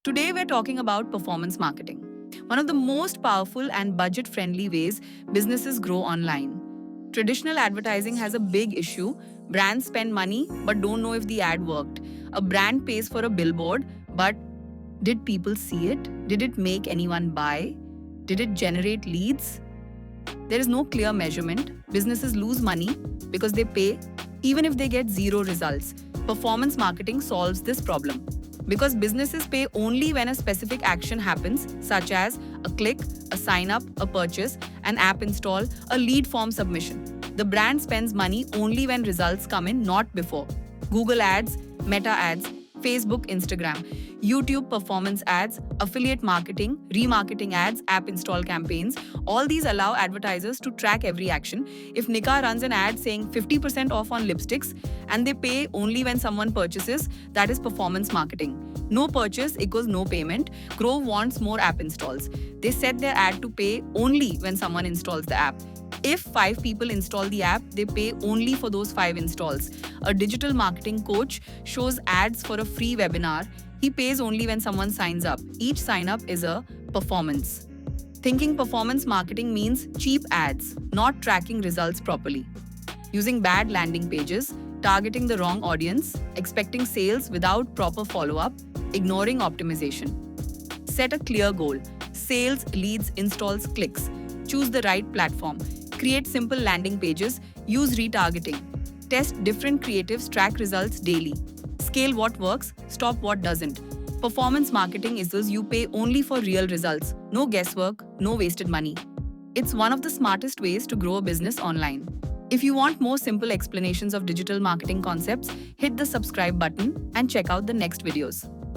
Today, we're talking about performance marketing, one of the most powerful and budget friendly ways businesses grow online. Traditional advertising has a big issue. Brands spend money but don't know if the ad worked. A brand pays for a billboard, but did people see it? Did it make anyone buy? Did it generate leads? There is no clear measurement. Businesses lose money because they pay even if they get zero results. Performance marketing solves this problem. Because businesses pay only when a specific action happens, such as a click, a sign up, a purchase, an app install, a lead form submission. The brand spends money only when results come in, not before. Google ads, Meta ads, Facebook, Instagram, YouTube performance ads, affiliate marketing, remarketing ads, app install campaigns, all these allow advertisers to track every action. If Nika runs an ad saying 50% off on lipsticks and they pay only when someone purchases, that is performance marketing. No purchase equals no payment. Grove wants more app installs. They set their ad to pay only when someone installs the app. If 5 people install the app, they pay only for those 5 installs. A digital marketing coach shows ads for a free webinar. He pays only when someone signs up. Each sign up is a performance. Thinking performance marketing means cheap ads, not tracking results properly. Using bad landing pages, targeting the wrong audience, expecting sales without proper follow-up, ignoring optimization. Set a clear goal. Sales, leads, installs, clicks. Choose the right platform. Create simple landing pages. Use retargeting. Test different creatives, track results daily. Scale what works, stop what doesn't. Performance marketing is those you pay only for real results. No guesswork, no wasted money. It's one of the smartest ways to grow a business online. If you want more simple explanations of digital marketing concepts, hit the subscribe button and check out the next videos.